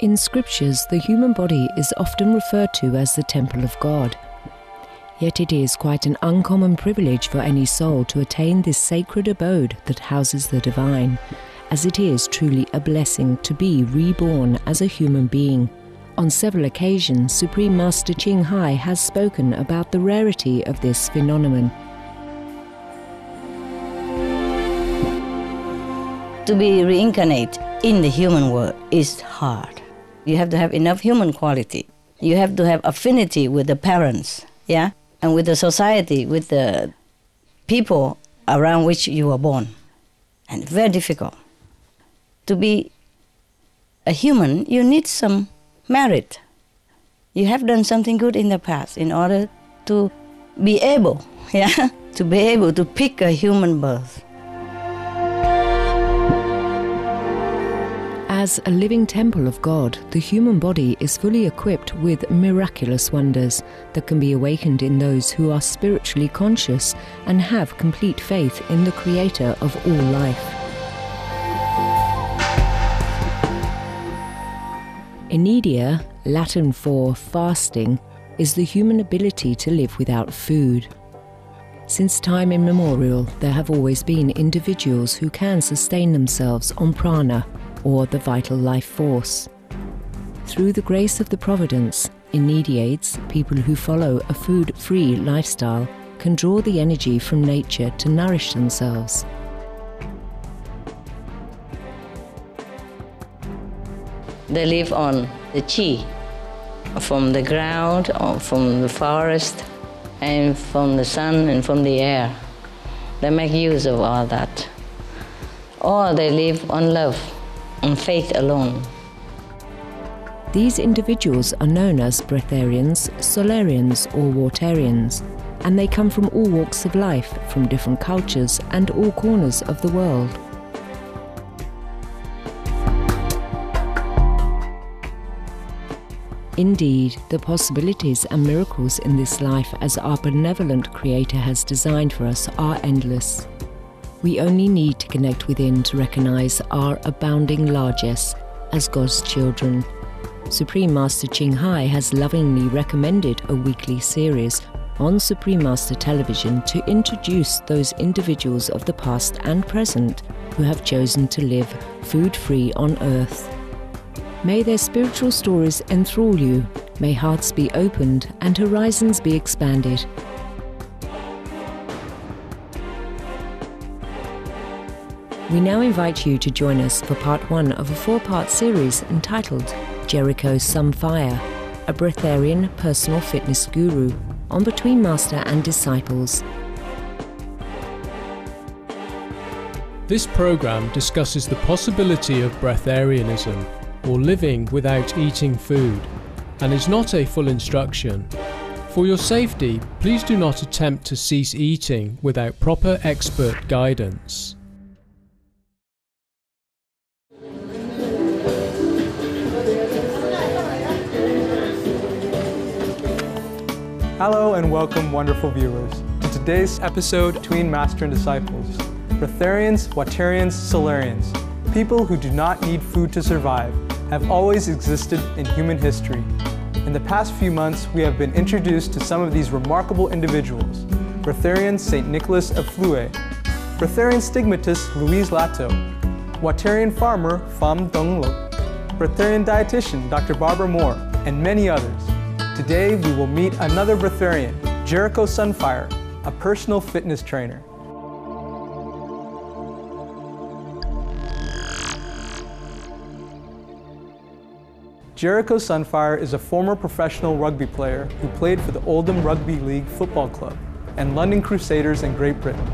In scriptures, the human body is often referred to as the temple of God. Yet it is quite an uncommon privilege for any soul to attain this sacred abode that houses the divine, as it is truly a blessing to be reborn as a human being. On several occasions, Supreme Master Ching Hai has spoken about the rarity of this phenomenon. To be reincarnated in the human world is hard. You have to have enough human quality. You have to have affinity with the parents, yeah, and with the society, with the people around which you were born. And very difficult. To be a human, you need some merit. You have done something good in the past in order to be able, yeah, to be able to pick a human birth. As a living temple of God, the human body is fully equipped with miraculous wonders that can be awakened in those who are spiritually conscious and have complete faith in the Creator of all life. Inedia, Latin for fasting, is the human ability to live without food. Since time immemorial, there have always been individuals who can sustain themselves on prana, or the vital life force. Through the grace of the Providence, Inediates, people who follow a food-free lifestyle, can draw the energy from nature to nourish themselves. They live on the chi, from the ground, or from the forest, and from the sun and from the air. They make use of all that. Or they live on love, on faith alone. These individuals are known as breatharians, solarians or watarians, and they come from all walks of life, from different cultures and all corners of the world. Indeed, the possibilities and miracles in this life as our benevolent Creator has designed for us are endless. We only need to connect within to recognize our abounding largesse as God's children. Supreme Master Ching Hai has lovingly recommended a weekly series on Supreme Master Television to introduce those individuals of the past and present who have chosen to live food-free on earth. May their spiritual stories enthrall you, may hearts be opened and horizons be expanded. We now invite you to join us for part 1 of a 4-part series entitled Jericho Sunfire, a breatharian personal fitness guru, on Between Master and Disciples. This program discusses the possibility of breatharianism, or living without eating food, and is not a full instruction. For your safety, please do not attempt to cease eating without proper expert guidance. Hello and welcome, wonderful viewers, to today's episode Between Master and Disciples. Breatharians, Watarians, Solarians, people who do not need food to survive, have always existed in human history. In the past few months, we have been introduced to some of these remarkable individuals. Breatharian St. Nicholas of Flue, Breatharian stigmatist Louise Lato, Watarian farmer Pham Dong Lo, Breatharian dietitian Dr. Barbara Moore, and many others. Today, we will meet another Breatharian, Jericho Sunfire, a personal fitness trainer. Jericho Sunfire is a former professional rugby player who played for the Oldham Rugby League Football Club and London Crusaders in Great Britain.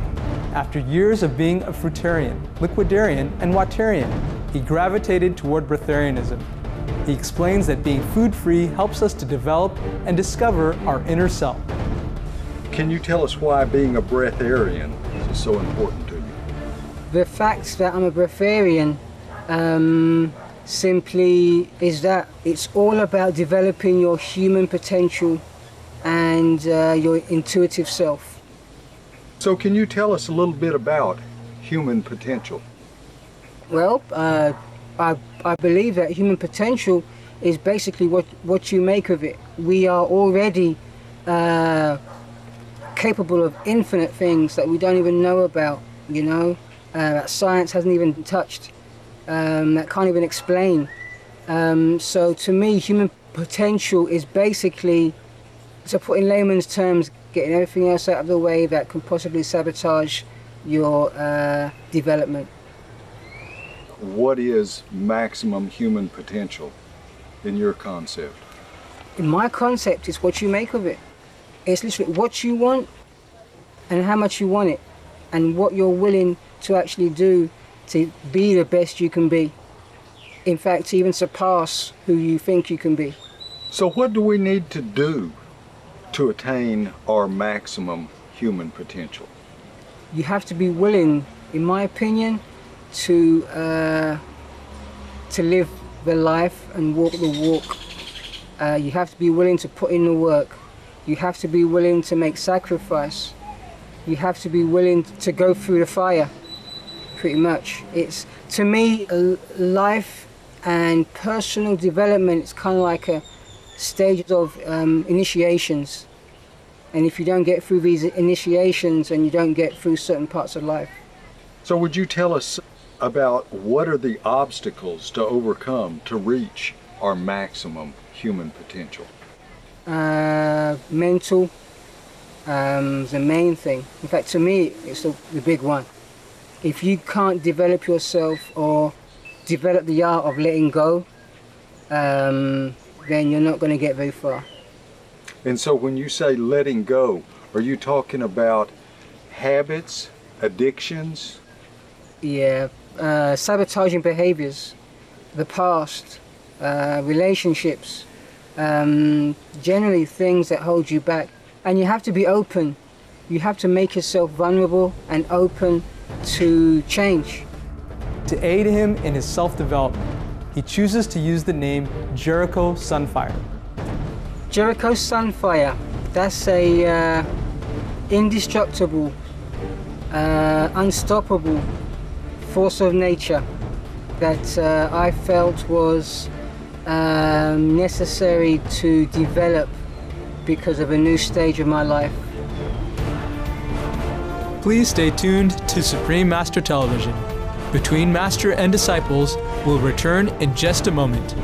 After years of being a fruitarian, liquidarian, and watarian, he gravitated toward breatharianism. He explains that being food-free helps us to develop and discover our inner self. Can you tell us why being a breatharian is so important to you? The fact that I'm a breatharian simply is that it's all about developing your human potential and your intuitive self. So can you tell us a little bit about human potential? Well, I believe that human potential is basically what you make of it. We are already capable of infinite things that we don't even know about, you know, that science hasn't even touched, that can't even explain. So to me, human potential is basically, to put in layman's terms, getting everything else out of the way that can possibly sabotage your development. What is maximum human potential in your concept? In my concept, it's what you make of it. It's literally what you want and how much you want it, and what you're willing to actually do to be the best you can be. In fact, to even surpass who you think you can be. So what do we need to do to attain our maximum human potential? You have to be willing, in my opinion, to live the life and walk the walk. You have to be willing to put in the work. You have to be willing to make sacrifice. You have to be willing to go through the fire, pretty much. It's, to me, life and personal development is kind of like a stage of initiations. And if you don't get through these initiations, and you don't get through certain parts of life. So would you tell us about what are the obstacles to overcome to reach our maximum human potential? Mental, the main thing. In fact, to me, it's the big one. If you can't develop yourself or develop the art of letting go, then you're not going to get very far. And so when you say letting go, are you talking about habits, addictions? Yeah, sabotaging behaviors, the past, relationships, generally things that hold you back. And you have to be open. You have to make yourself vulnerable and open to change. To aid him in his self-development, he chooses to use the name Jericho Sunfire. Jericho Sunfire, that's a indestructible, unstoppable force of nature that I felt was necessary to develop because of a new stage of my life. Please stay tuned to Supreme Master Television. Between Master and Disciples will return in just a moment.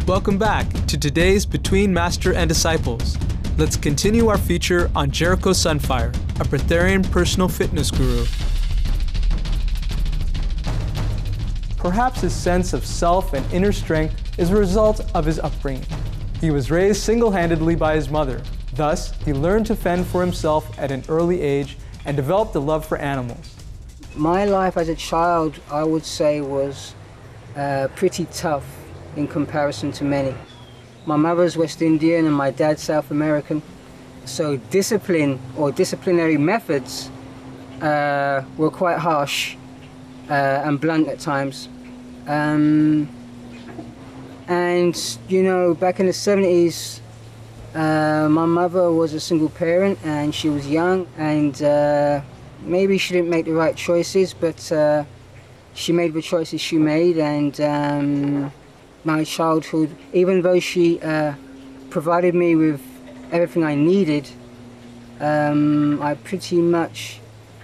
Welcome back to today's Between Master and Disciples. Let's continue our feature on Jericho Sunfire, a Breatharian personal fitness guru. Perhaps his sense of self and inner strength is a result of his upbringing. He was raised single-handedly by his mother. Thus, he learned to fend for himself at an early age and developed a love for animals. My life as a child, I would say, was pretty tough in comparison to many. My mother's West Indian and my dad's South American. So discipline or disciplinary methods were quite harsh and blunt at times. And you know, back in the 70s, my mother was a single parent and she was young, and maybe she didn't make the right choices, but she made the choices she made. And my childhood, even though she provided me with everything I needed, I pretty much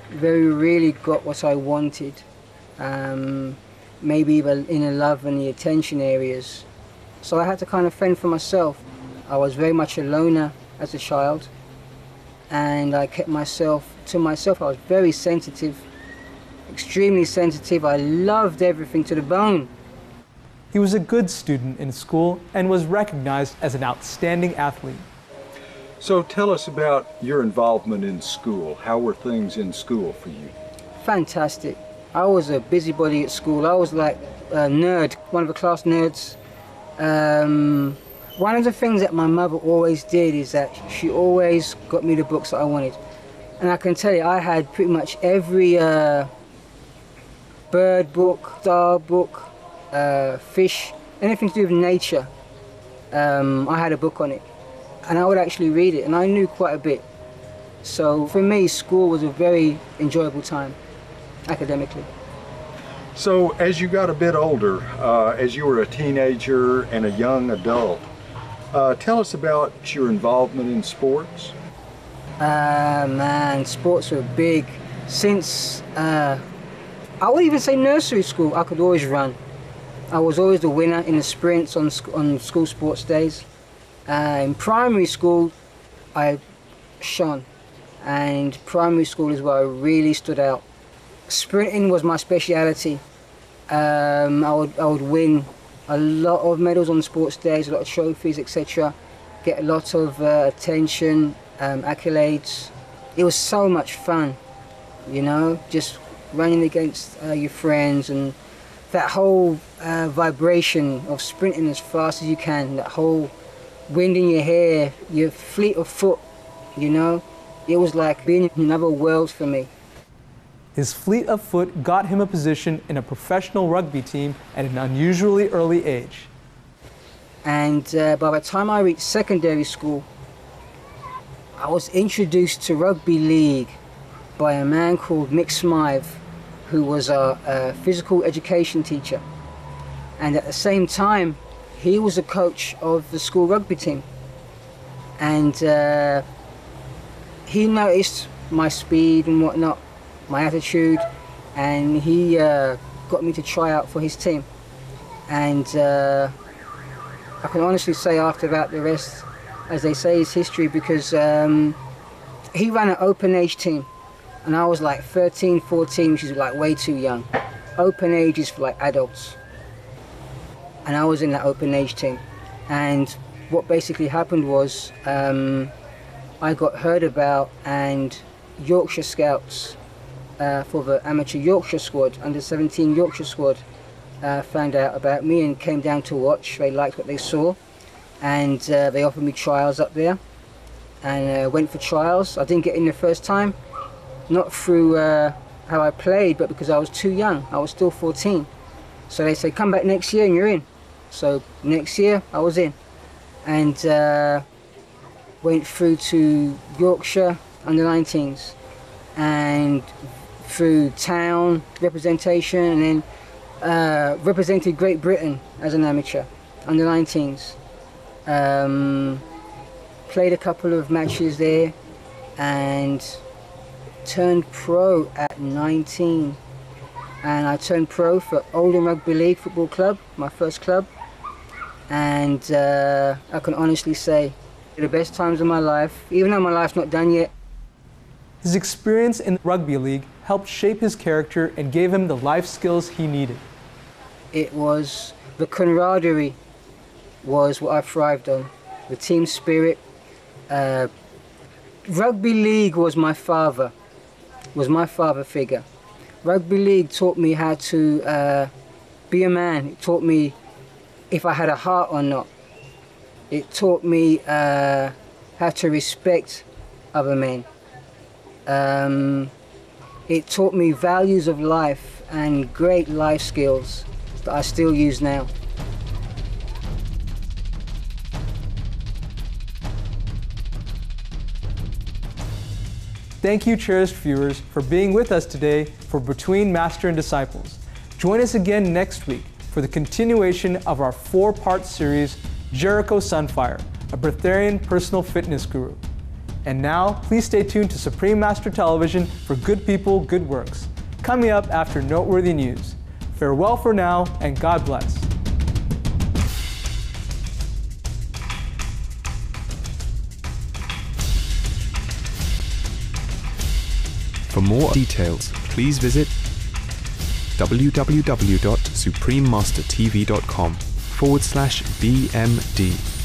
very rarely got what I wanted. Maybe in the love and the attention areas. So I had to kind of fend for myself. I was very much a loner as a child, and I kept myself to myself. I was very sensitive, extremely sensitive. I loved everything to the bone. He was a good student in school and was recognized as an outstanding athlete. So tell us about your involvement in school. How were things in school for you? Fantastic. I was a busybody at school. I was like a nerd, one of the class nerds. One of the things that my mother always did is that she always got me the books that I wanted. And I can tell you, I had pretty much every bird book, star book, fish, anything to do with nature. I had a book on it. And I would actually read it, and I knew quite a bit. So for me, school was a very enjoyable time, academically. So as you got a bit older, as you were a teenager and a young adult, tell us about your involvement in sports. Man, sports were big. Since, I would even say nursery school, I could always run. I was always the winner in the sprints on school sports days. In primary school, I shone. And primary school is where I really stood out. Sprinting was my speciality. I would win a lot of medals on sports days, a lot of trophies, etc. Get a lot of attention, accolades. It was so much fun, you know, just running against your friends, and that whole vibration of sprinting as fast as you can, that whole wind in your hair, your fleet of foot, you know. It was like being in another world for me. His fleet of foot got him a position in a professional rugby team at an unusually early age. And by the time I reached secondary school, I was introduced to rugby league by a man called Mick Smythe, who was a physical education teacher. And at the same time, he was a coach of the school rugby team. And he noticed my speed and whatnot, my attitude, and he got me to try out for his team. And I can honestly say after that, the rest, as they say, is history, because he ran an open age team, and I was like 13, 14, which is like way too young. Open age is for like adults. And I was in that open age team. And what basically happened was I got heard about, and Yorkshire Scouts for the amateur Yorkshire squad, under 17 Yorkshire squad, found out about me and came down to watch. They liked what they saw, and they offered me trials up there, and went for trials. I didn't get in the first time, not through how I played, but because I was too young. I was still 14. So they said, come back next year and you're in. So next year I was in, and went through to Yorkshire under 19s, and through town representation, and then represented Great Britain as an amateur under 19s. Played a couple of matches there and turned pro at 19. And I turned pro for Oldham Rugby League Football Club, my first club. And I can honestly say, the best times of my life, even though my life's not done yet. His experience in the rugby league helped shape his character and gave him the life skills he needed. It was the camaraderie was what I thrived on, the team spirit. Rugby league was my father figure. Rugby league taught me how to be a man. It taught me if I had a heart or not. It taught me how to respect other men. It taught me values of life and great life skills that I still use now. Thank you, cherished viewers, for being with us today for Between Master and Disciples. Join us again next week for the continuation of our 4-part series, Jericho Sunfire, a Breatharian personal fitness guru. And now, please stay tuned to Supreme Master Television for Good People, Good Works, coming up after noteworthy news. Farewell for now, and God bless. For more details, please visit www.suprememastertv.com/BMD.